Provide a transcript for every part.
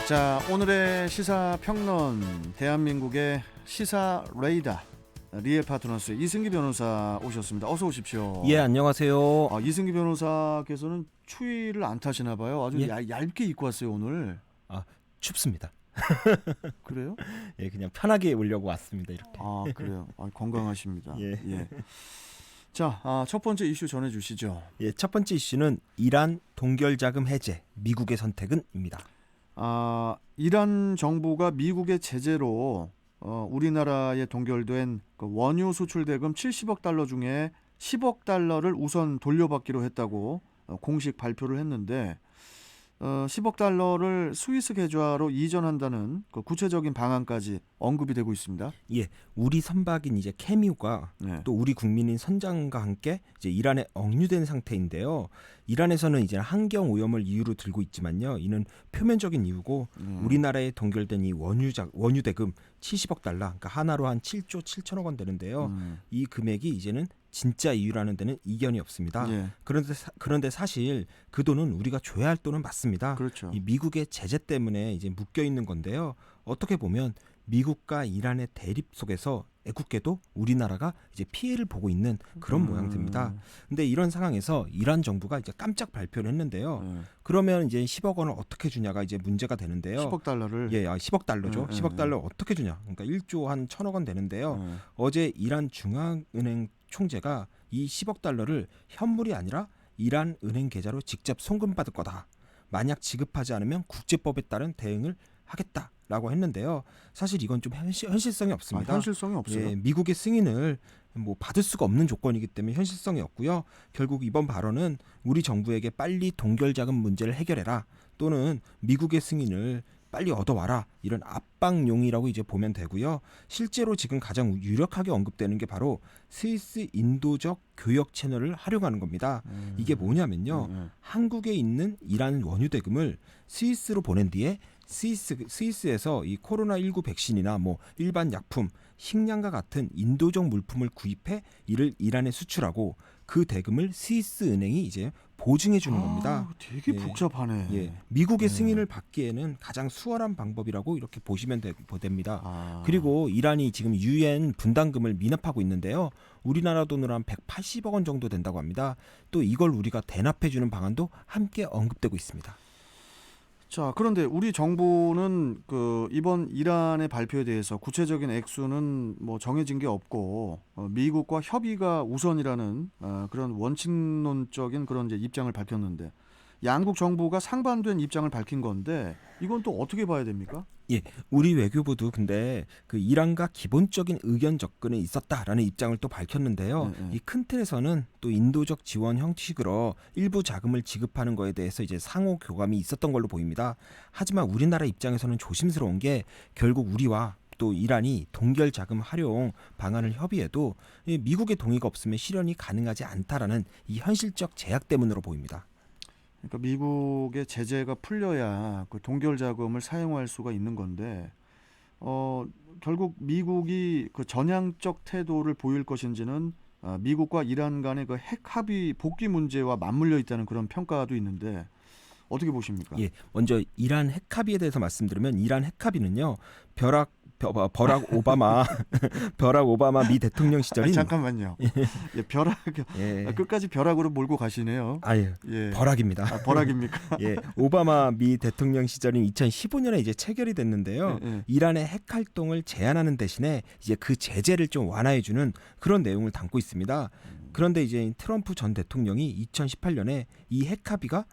자, 오늘의 시사 평론, 대한민국의 시사 레이더 리엘 파트너스 이승기 변호사 오셨습니다. 어서 오십시오. 예, 안녕하세요. 이승기 변호사께서는 추위를 안 타시나 봐요. 아주 예. 얇게 입고 왔어요, 오늘. 춥습니다. 그래요? 예, 그냥 편하게 오려고 왔습니다. 이렇게. 그래요. 건강하십니다. 예. 자, 첫 번째 이슈 전해주시죠. 예, 첫 번째 이슈는 이란 동결 자금 해제, 미국의 선택은입니다. 이란 정부가 미국의 제재로 우리나라에 동결된 그 원유 수출 대금 70억 달러 중에 10억 달러를 우선 돌려받기로 했다고 공식 발표를 했는데 10억 달러를 스위스 계좌로 이전한다는 그 구체적인 방안까지 언급이 되고 있습니다. 예, 우리 선박인 이제 캐미우가 또 우리 국민인 선장과 함께 이제 이란에 억류된 상태인데요. 이란에서는 이제 환경 오염을 이유로 들고 있지만요. 이는 표면적인 이유고 우리나라에 동결된 이 원유 대금 70억 달러, 그러니까 하나로 한 7조 7천억 원 되는데요. 이 금액이 이제는 진짜 이유라는 데는 이견이 없습니다. 예. 그런데 사실 그 돈은 우리가 줘야 할 돈은 맞습니다. 그렇죠. 이 미국의 제재 때문에 이제 묶여 있는 건데요. 어떻게 보면 미국과 이란의 대립 속에서 애국게도 우리나라가 이제 피해를 보고 있는 그런 모양새입니다. 근데 이런 상황에서 이란 정부가 이제 깜짝 발표를 했는데요. 그러면 이제 10억 원을 어떻게 주냐가 이제 문제가 되는데요. 10억 달러를? 예, 10억 달러죠. 10억 달러 어떻게 주냐? 그러니까 1조 한 1,000억 원 되는데요. 어제 이란 중앙은행 총재가 이 10억 달러를 현물이 아니라 이란 은행 계좌로 직접 송금받을 거다. 만약 지급하지 않으면 국제법에 따른 대응을 하겠다라고 했는데요. 사실 이건 좀 현실성이 없습니다. 현실성이 없어요. 예, 미국의 승인을 받을 수가 없는 조건이기 때문에 현실성이 없고요. 결국 이번 발언은 우리 정부에게 빨리 동결 자금 문제를 해결해라, 또는 미국의 승인을 빨리 얻어와라, 이런 압박용이라고 이제 보면 되고요. 실제로 지금 가장 유력하게 언급되는 게 바로 스위스 인도적 교역 채널을 활용하는 겁니다. 이게 뭐냐면요. 한국에 있는 이란 원유 대금을 스위스로 보낸 뒤에 스위스에서 이 코로나19 백신이나 일반 약품, 식량과 같은 인도적 물품을 구입해 이를 이란에 수출하고 그 대금을 스위스 은행이 이제 보증해 주는 겁니다. 되게 복잡하네. 예, 미국의 승인을 받기에는 가장 수월한 방법이라고 이렇게 보시면 됩니다. 그리고 이란이 지금 유엔 분담금을 미납하고 있는데요. 우리나라 돈으로 한 180억 원 정도 된다고 합니다. 또 이걸 우리가 대납해 주는 방안도 함께 언급되고 있습니다. 자, 그런데 우리 정부는 그 이번 이란의 발표에 대해서 구체적인 액수는 정해진 게 없고 미국과 협의가 우선이라는 그런 원칙론적인 그런 이제 입장을 밝혔는데, 양국 정부가 상반된 입장을 밝힌 건데 이건 또 어떻게 봐야 됩니까? 예, 우리 외교부도 근데 그 이란과 기본적인 의견 접근이 있었다라는 입장을 또 밝혔는데요. 이 큰 틀에서는 또 인도적 지원 형식으로 일부 자금을 지급하는 거에 대해서 이제 상호 교감이 있었던 걸로 보입니다. 하지만 우리나라 입장에서는 조심스러운 게, 결국 우리와 또 이란이 동결 자금 활용 방안을 협의해도 미국의 동의가 없으면 실현이 가능하지 않다라는 이 현실적 제약 때문으로 보입니다. 그러니까 미국의 제재가 풀려야 그 동결 자금을 사용할 수가 있는 건데 결국 미국이 그 전향적 태도를 보일 것인지는 미국과 이란 간의 그 핵 합의 복귀 문제와 맞물려 있다는 그런 평가도 있는데 어떻게 보십니까? 예, 먼저 이란 핵 합의에 대해서 말씀드리면, 이란 핵 합의는요, 버락 오바마 미 대통령 시절인 잠깐만요. 끝까지 벼락으로 몰고 가시네요. 예. 버락입니다. 버락입니까? 예, 오바마 미 대통령 시절인 2015년에 이제 체결이 됐는데요. 이란의 핵 활동을 제한하는 대신에 이제 그 제재를 좀 완화해주는 그런 내용을 담고 있습니다. 그런데 이제 트럼프 전 대통령이 2018년에 이 핵 합의가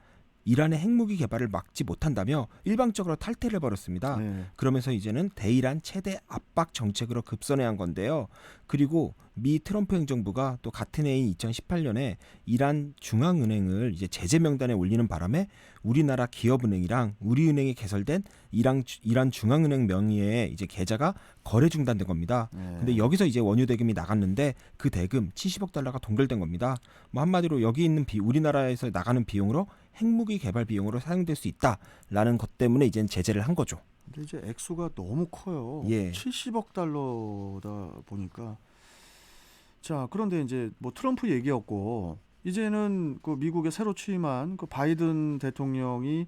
이란의 핵무기 개발을 막지 못한다며 일방적으로 탈퇴를 해버렸습니다. 그러면서 이제는 대이란 최대 압박 정책으로 급선회한 건데요. 그리고 미 트럼프 행정부가 또 같은 해인 2018년에 이란 중앙은행을 이제 제재 명단에 올리는 바람에 우리나라 기업은행이랑 우리은행이 개설된 이란 중앙은행 명의의 이제 계좌가 거래 중단된 겁니다. 근데 여기서 이제 원유 대금이 나갔는데 그 대금 70억 달러가 동결된 겁니다. 한마디로 여기 있는 우리나라에서 나가는 비용으로 핵무기 개발 비용으로 사용될 수 있다라는 것 때문에 이제 제재를 한 거죠. 근데 이제 액수가 너무 커요. 70억 달러다 보니까. 자, 그런데 이제 트럼프 얘기였고, 이제는 그 미국에 새로 취임한 그 바이든 대통령이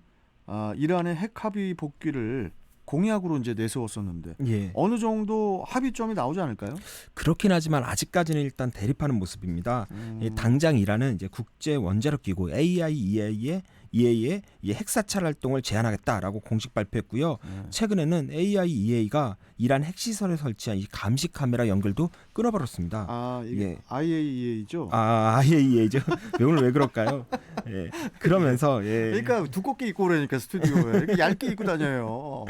이란의 핵 합의 복귀를 공약으로 이제 내세웠었는데 예. 어느 정도 합의점이 나오지 않을까요? 그렇긴 하지만 아직까지는 일단 대립하는 모습입니다. 당장 이란은 이제 국제 원자력 기구 AIEA의 이 핵사찰 활동을 제한하겠다라고 공식 발표했고요. 최근에는 AIEA가 이란 핵시설에 설치한 이 감시 카메라 연결도 끊어버렸습니다. 이게 예. IAEA죠. IAEA죠. 오늘 왜 그럴까요? 예. 그러면서 그러니까 두껍게 입고 그러니까 스튜디오에 이렇게 얇게 입고 다녀요.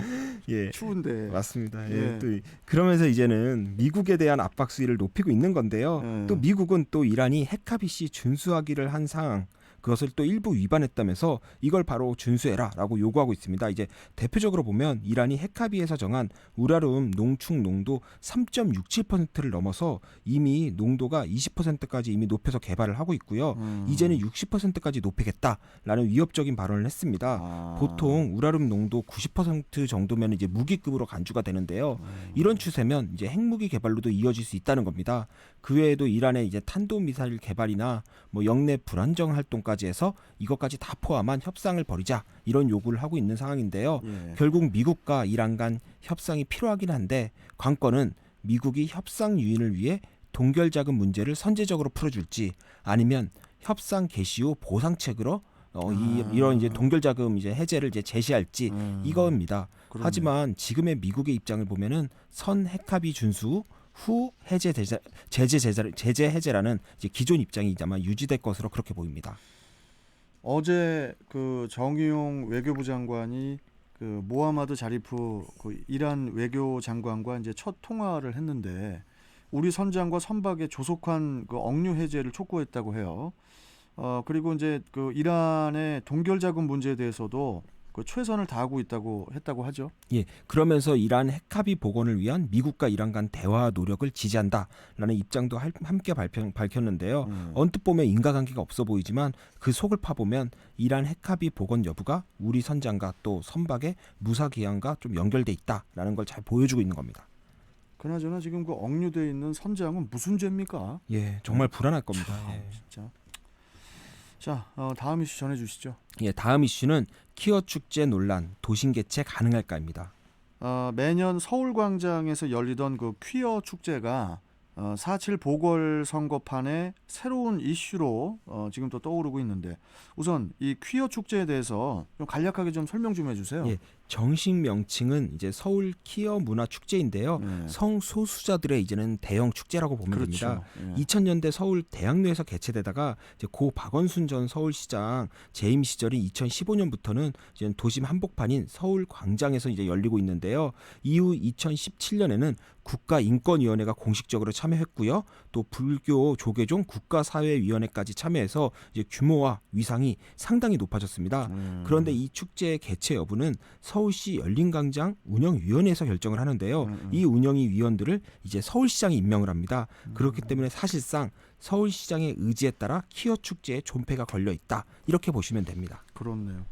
예. 추운데. 맞습니다. 예. 또 그러면서 이제는 미국에 대한 압박 수위를 높이고 있는 건데요. 또 미국은 또 이란이 핵합의 시 준수하기를 한 상황 그것을 또 일부 위반했다면서 이걸 바로 준수해라라고 요구하고 있습니다. 이제 대표적으로 보면 이란이 핵합의에서 정한 우라늄 농축 농도 3.67%를 넘어서 이미 농도가 20%까지 이미 높여서 개발을 하고 있고요. 이제는 60%까지 높이겠다라는 위협적인 발언을 했습니다. 보통 우라늄 농도 90% 정도면 이제 무기급으로 간주가 되는데요. 이런 추세면 이제 핵무기 개발로도 이어질 수 있다는 겁니다. 그 외에도 이란의 이제 탄도미사일 개발이나 뭐 영내 불안정 활동까지 해서 이것까지 다 포함한 협상을 벌이자 이런 요구를 하고 있는 상황인데요. 결국 미국과 이란 간 협상이 필요하긴 한데 관건은 미국이 협상 유인을 위해 동결자금 문제를 선제적으로 풀어줄지 아니면 협상 개시 후 보상책으로 이런 이제 동결자금 이제 해제를 이제 제시할지 이거입니다. 그러네. 하지만 지금의 미국의 입장을 보면은 선 핵합의 준수 후 제재 해제라는 이제 기존 입장이 아마 유지될 것으로 그렇게 보입니다. 어제 그 정의용 외교부 장관이 그 모하마드 자리프 그 이란 외교 장관과 이제 첫 통화를 했는데 우리 선장과 선박의 조속한 그 억류 해제를 촉구했다고 해요. 그리고 이제 그 이란의 동결 자금 문제에 대해서도 그 최선을 다하고 있다고 했다고 하죠. 예, 그러면서 이란 핵합의 복원을 위한 미국과 이란 간 대화 노력을 지지한다라는 입장도 함께 밝혔는데요. 언뜻 보면 인과관계가 없어 보이지만 그 속을 파보면 이란 핵합의 복원 여부가 우리 선장과 또 선박의 무사 기한과 좀 연결돼 있다라는 걸 잘 보여주고 있는 겁니다. 그나저나 지금 그 억류돼 있는 선장은 무슨 죄입니까? 예, 정말 불안할 겁니다. 예. 진짜. 자, 다음 이슈 전해주시죠. 예, 다음 이슈는 퀴어 축제 논란 도심 개최 가능할까입니다. 매년 서울광장에서 열리던 그 퀴어 축제가 4.7 보궐선거판의 새로운 이슈로 지금 또 떠오르고 있는데 우선 이 퀴어 축제에 대해서 좀 간략하게 좀 설명 좀 해주세요. 예, 정식 명칭은 이제 서울 퀴어 문화 축제인데요. 성소수자들의 이제는 대형 축제라고 보면 그렇죠. 됩니다. 2000년대 서울 대학로에서 개최되다가 이제 고 박원순 전 서울시장 재임 시절인 2015년부터는 이제 도심 한복판인 서울 광장에서 이제 열리고 있는데요. 이후 2017년에는 국가인권위원회가 공식적으로 참여했고요. 또 불교 조계종 국가사회위원회까지 참여해서 이제 규모와 위상이 상당히 높아졌습니다. 그런데 이 축제의 개최 여부는 서울시 열린광장 운영위원회에서 결정을 하는데요. 이 운영위 위원들을 이제 서울시장이 임명을 합니다. 그렇기 때문에 사실상 서울시장의 의지에 따라 퀴어 축제에 존폐가 걸려 있다. 이렇게 보시면 됩니다. 그렇네요.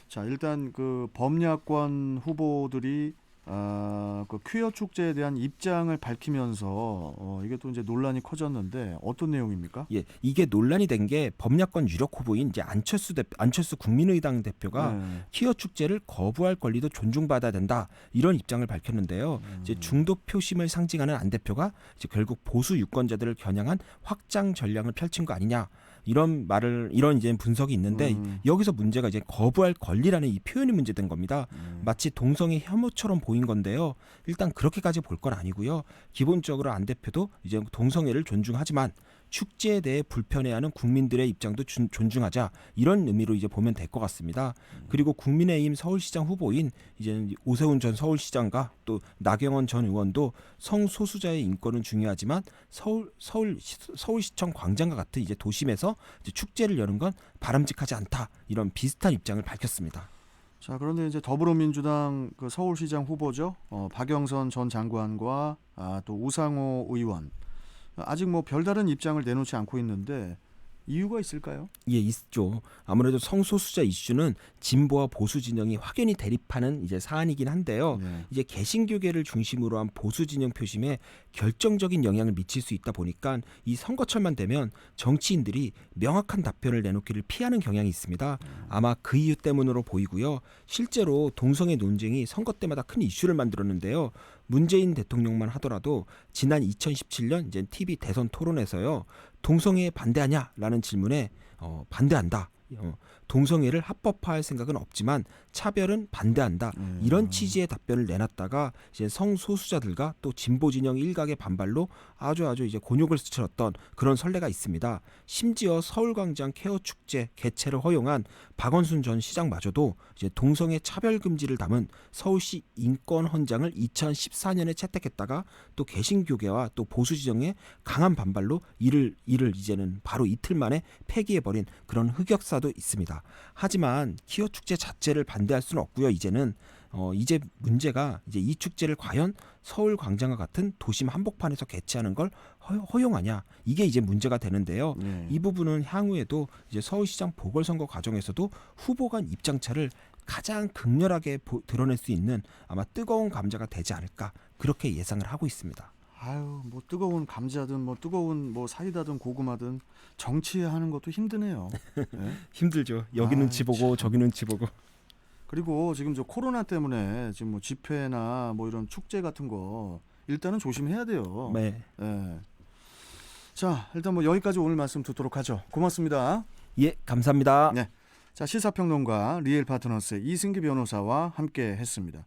자, 일단 그 범야권 후보들이 그 퀴어 축제에 대한 입장을 밝히면서 이게 또 이제 논란이 커졌는데 어떤 내용입니까? 예, 이게 논란이 된 게 범야권 유력 후보인 이제 안철수 국민의당 대표가 퀴어 축제를 거부할 권리도 존중받아야 된다 이런 입장을 밝혔는데요. 이제 중도 표심을 상징하는 안 대표가 이제 결국 보수 유권자들을 겨냥한 확장 전략을 펼친 거 아니냐. 이런 이제 분석이 있는데 여기서 문제가 이제 거부할 권리라는 이 표현이 문제된 겁니다. 마치 동성애 혐오처럼 보인 건데요. 일단 그렇게까지 볼 건 아니고요. 기본적으로 안 대표도 이제 동성애를 존중하지만 축제에 대해 불편해하는 국민들의 입장도 존중하자 이런 의미로 이제 보면 될 것 같습니다. 그리고 국민의힘 서울시장 후보인 이제 오세훈 전 서울시장과 또 나경원 전 의원도 성소수자의 인권은 중요하지만 서울시청 광장과 같은 이제 도심에서 이제 축제를 여는 건 바람직하지 않다 이런 비슷한 입장을 밝혔습니다. 자, 그런데 이제 더불어민주당 그 서울시장 후보죠. 박영선 전 장관과 또 우상호 의원 아직 뭐 별다른 입장을 내놓지 않고 있는데 이유가 있을까요? 예, 있죠. 아무래도 성소수자 이슈는 진보와 보수 진영이 확연히 대립하는 이제 사안이긴 한데요. 네. 이제 개신교계를 중심으로 한 보수 진영 표심에 결정적인 영향을 미칠 수 있다 보니까 이 선거철만 되면 정치인들이 명확한 답변을 내놓기를 피하는 경향이 있습니다. 아마 그 이유 때문으로 보이고요. 실제로 동성애 논쟁이 선거 때마다 큰 이슈를 만들었는데요. 문재인 대통령만 하더라도 지난 2017년 이제 TV 대선 토론에서요. 동성애에 반대하냐라는 질문에 반대한다. 동성애를 합법화할 생각은 없지만 차별은 반대한다. 이런 취지의 답변을 내놨다가 이제 성소수자들과 또 진보 진영 일각의 반발로 아주 이제 곤욕을 치렀던 그런 선례가 있습니다. 심지어 서울광장 케어 축제 개최를 허용한 박원순 전 시장마저도 이제 동성애 차별 금지를 담은 서울시 인권 헌장을 2014년에 채택했다가 또 개신교계와 또 보수 진영의 강한 반발로 이를 이제는 바로 이틀 만에 폐기해버린 그런 흑역사도 있습니다. 하지만 키어 축제 자체를 반대할 수는 없고요. 이제는 이제 문제가 이제 이 축제를 과연 서울 광장과 같은 도심 한복판에서 개최하는 걸 허용하냐, 이게 이제 문제가 되는데요. 네. 이 부분은 향후에도 이제 서울시장 보궐선거 과정에서도 후보 간 입장차를 가장 극렬하게 드러낼 수 있는 아마 뜨거운 감자가 되지 않을까, 그렇게 예상을 하고 있습니다. 아유, 뭐 뜨거운 감자든 뭐 뜨거운 뭐 사이다든 고구마든 정치하는 것도 힘드네요. 네? 힘들죠. 여기 눈치 보고 저기 눈치 보고. 그리고 지금 저 코로나 때문에 지금 뭐 집회나 뭐 이런 축제 같은 거 일단은 조심해야 돼요. 네. 네. 자, 일단 뭐 여기까지 오늘 말씀 듣도록 하죠. 고맙습니다. 예, 감사합니다. 네. 자, 시사평론가 리엘 파트너스의 이승기 변호사와 함께 했습니다.